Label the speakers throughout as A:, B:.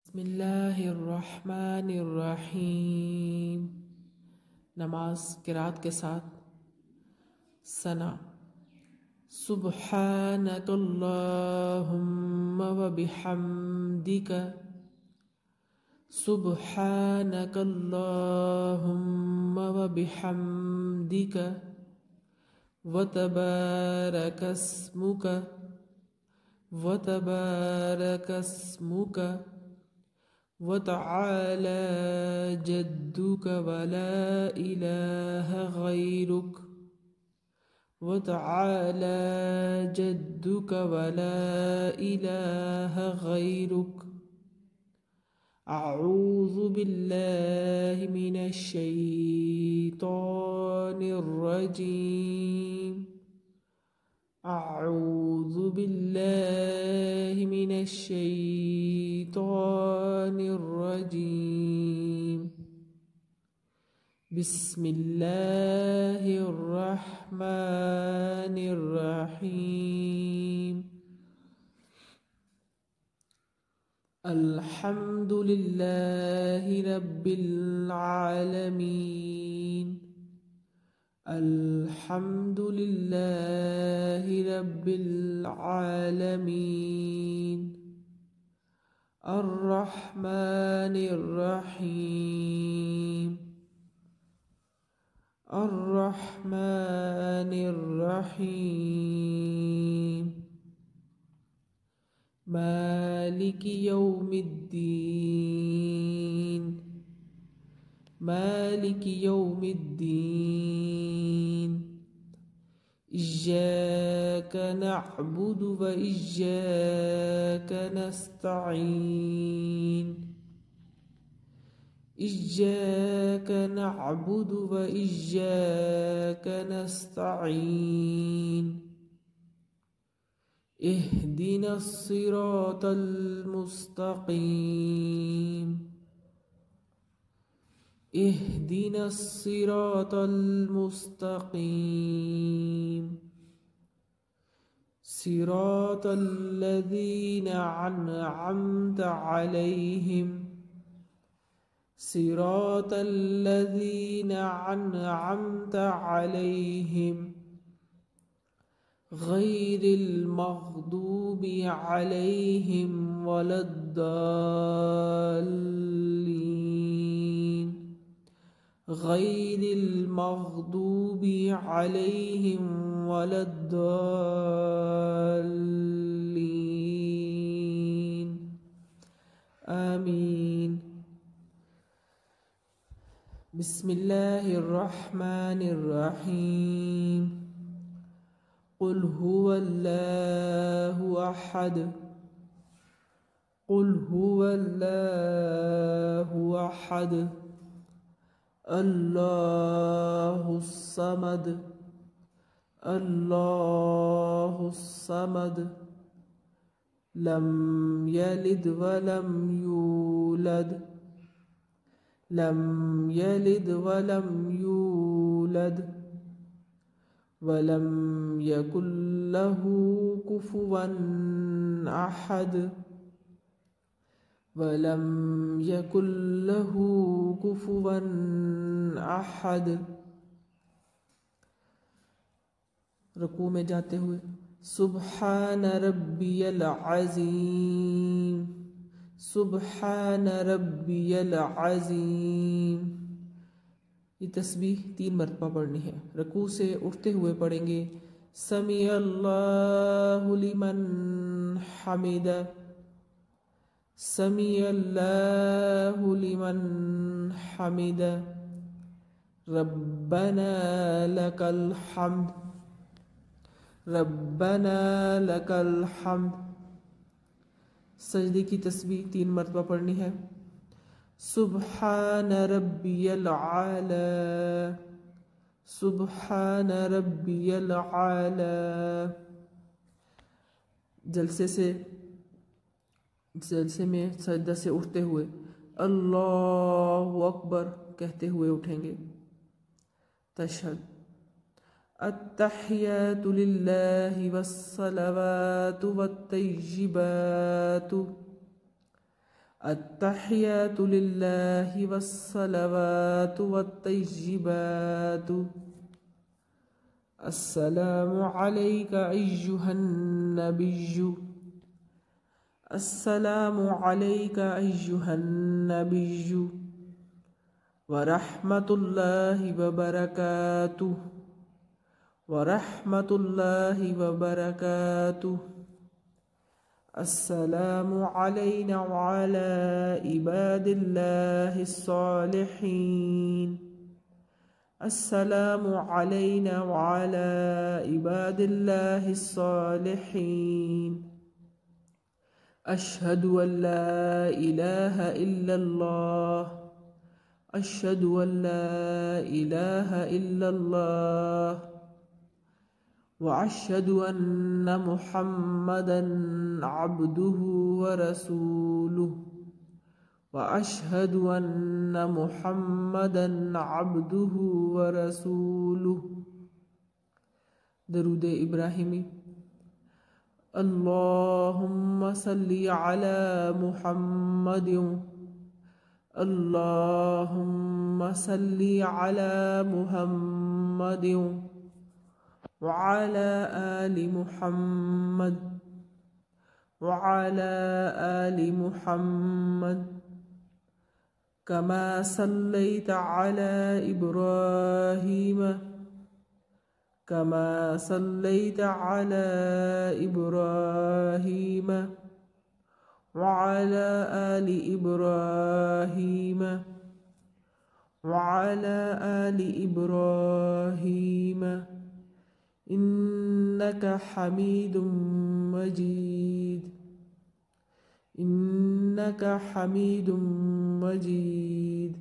A: बिस्मिल्लाहिर्रहमानिर्रहीम। नमाज किरात के साथ सना। सुब्हानकल्लाहुम्मा व बिहम्दिका, सुब्हानकल्लाहुम्मा व बिहम्दिका, व तबारकस्मुका, व तबारकस्मुका, व तआला जद्दुका व ला इलाहा गैरुक, व तआला जद्दुका व ला इलाहा गैरुक। अऊज़ु बिल्लाहि मिनश शैतानिर रजीम। अऊज़ु बिल्लाहि मिनश शैतानिर रजीम। बिस्मिल्लाहिर रहमानिर रहीम। अल्हम्दुलिल्लाहि रब्बिल आलमीन। अल्हम्दुलिल्लाहि रब्बिल आलमीन। अर्रहमानिर रहीम। अर्रहमानिर रहीम। मालिकि यौमिद्दीन। मालिकि यौमिद्दीन। इय्याका नअबुदु व इय्याका नस्तईन। इय्याका नअबुदु व इय्याका नस्तईन। इहदिनस सिरातल मुस्तकीम। इहदिनस सिरातल मुस्तकीम। सिरातल लज़ीना अनअमत अलैहिम। सिरातल लज़ीना अनअमत अलैहिम। गैरिल मग़दूबि अलैहिम वलद्दाल्लीन। गैरिल मग़दूबि अलैहिम वलद्दाल्लीन। आमीन। बिस्मिल्लाहिर रहमानिर रहीम। क़ुल हुवल्लाहु अहद। क़ुल हुवल्लाहु अहद। अल्लाहुस समद। अल्लाहुस समद। लम यलिद वलम यूलद। लम यलिद वलम यूलद। वलम यकुल लहू कुफुवन अहद। वलम यकुल लहू कुफुवन अहद। रुकू में जाते हुए सुब्हान रब्बियल अज़ीम। सुब्हान रब्बियल अज़ीम। ये तस्बीह 3 मरतबा पढ़नी है। रुकू से उठते हुए पढ़ेंगे समी अल्लाहु लिमन हमिदा। समी अल्लाहु लिमन हमिदा। रब्बना लकल हम्द। रब्बना लकल हम्द। सजदे की तस्बीह 3 मरतबा पढ़नी है। सुब्हान रब्बियल आला। सुब्हान रब्बियल आला। जलसे में सजदा से उठते हुए अल्लाहु अकबर कहते हुए उठेंगे। तशहद। अत्तहियातु लिल्लाहि वस्सलावातु वत्तय्यिबातु अत्तहियातु लिल्लाहि वस्सलावातु वत्तय्यिबातु अस्सलामु अलैका अय्युहन नबिय्यु अस्सलामु अलैका अय्युहन नबिय्यु व रहमतुल्लाहि व बरकातुहु व रहमतुल्लाहि व बरकातुहु। अस्सलामु अलैना व अला इबादिल्लाहिस सालिहीन अस्सलामु अलैना व अला इबादिल्लाहिस सालिहीन। अशहदु अल्ला इलाहा इल्लल्लाह अशहदु अल्ला इलाहा इल्लल्लाह व अशहदु अन्ना मुहम्मदन अब्दुहु व रसूलुहु व अशहदु अन्ना मुहम्मदन अब्दुहु व रसूलुहु। दरूद इब्राहिमी। अल्लाहुम्मा सल्ली अला मुहम्मदिन अल्लाहुम्मा सल्ली अला मुहम्मदिन व अला आलि मुहम्मद व अला आलि मुहम्मद कमा सल्लैता अला इब्राहीम कमा सल्लैता अला इब्राहीम व अला आलि इब्राहीम व अला आलि इब्राहीम इन्नका हमीदुम मजीद इन्नका हमीदुम मजीद।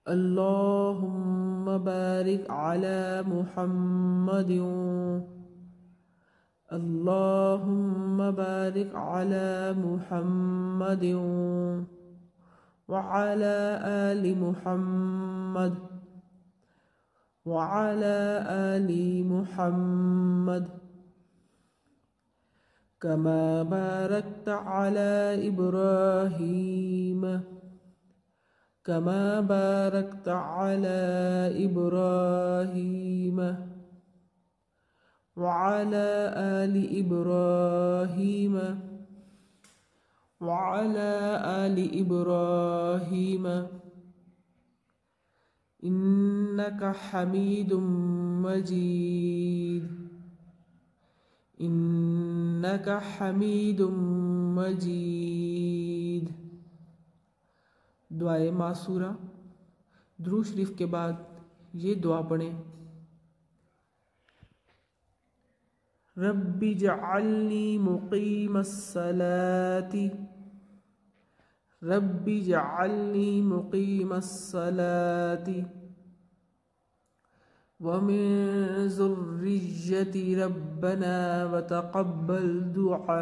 A: अल्लाहुम्मा बारिक अला मुहम्मदिन अल्लाहुम्मा बारिक अला मुहम्मदिन व अला आलि मुहम्मद व अला आलि मुहम्मद कमा बारकता अला इब्राहीम कमा बारकता अला इब्राहीम व अला आलि इब्राहीम व अला आलि इब्राहीम इन्नका हमीदुम मजीद इन्नका हमीदुम मजीद। दुआए मासूरा। दुरूद शरीफ के बाद ये दुआ पढ़ें। रब्बी जअल्नी मुक़ीमस्सलाति रब्बी जअल्नी मुक़ीमस्सलाति व मिन ज़ुर्रिय्यति रब्बना व तक़ब्बल दुआ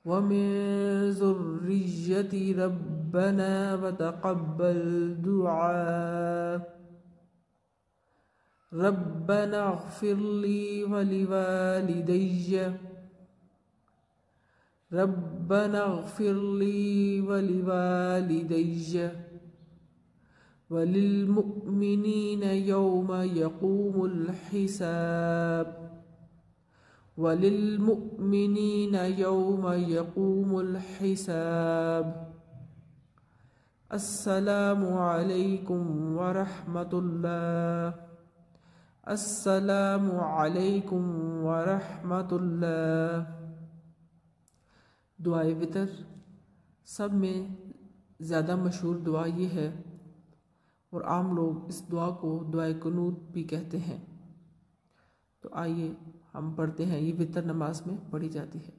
A: व मिन ज़ुर्रिय्यति रब्बना व तक़ब्बल दुआ रब्बना अग़फ़िर ली व लिवालिदैय रब्बना अग़फ़िर ली व लिवालिदैय वलिल्मुअ्मिनीन यौम यक़ूमुल हिसाब वलिल्मुअ्मिनीन यौम यक़ूमुल हिसाब। अस्सलामु अलैकुम व रहमतुल्लाह अस्सलामु अलैकुम व रहमतुल्लाह। दुआए वितर। सब में ज़्यादा मशहूर दुआ ये है और आम लोग इस दुआ को दुआए कुनूत भी कहते हैं। तो आइए हम पढ़ते हैं। ये वितर नमाज में पढ़ी जाती है।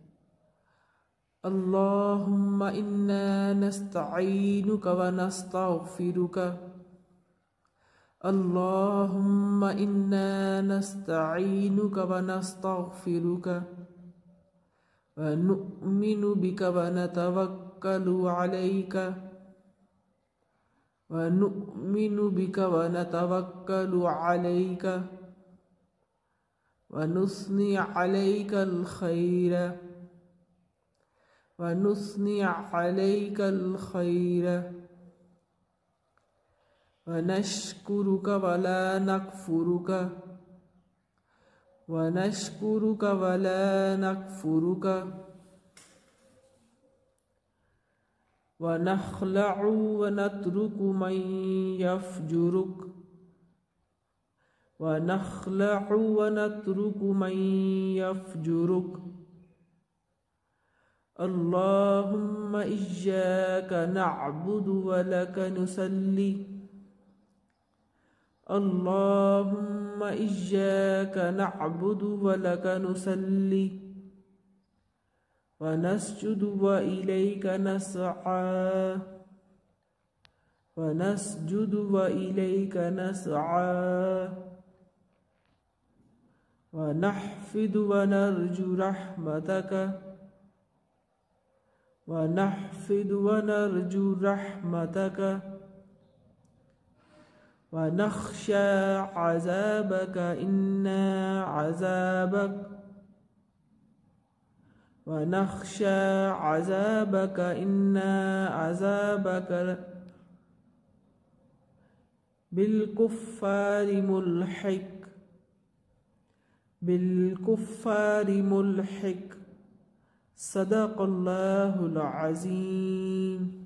A: अल्लाहुम्मा इन्ना नस्तईनुका व नस्तगफिरुका अल्लाहुम्मा इन्ना नस्तईनुका व नस्तगफिरुका व नुअ्मिनु बिका व नतवक्कलु अलैका व नुअ्मिनु बिका व नतवक्कलु अलैका व नुस्नी अलैकल खैर वनुस्नी अलैकल खैर वनश्कुरुक वला नकफुरुक वनश्कुरुक वला नकफुरुक वनख़लअु वनत्रुकु मन यफ़जुरुक वनख़लअु वनत्रुकु मन यफ़जुरुक अल्लाहुम्मा इय्याका नअबुदु व लक नुसल्ली अल्लाहुम्मा इय्याका नअबुदु व लक नुसल्ली व नस्जुदु व इलैका नसआ व नस्जुदु व इलैका नसआ व नहफ़िदु व नरजु रहमतक ونحفظ ونرجو رحمتك ونخشى عذابك إنا عذابك ونخشى عذابك إنا عذابك بالكفار ملحق صدق الله العظيم.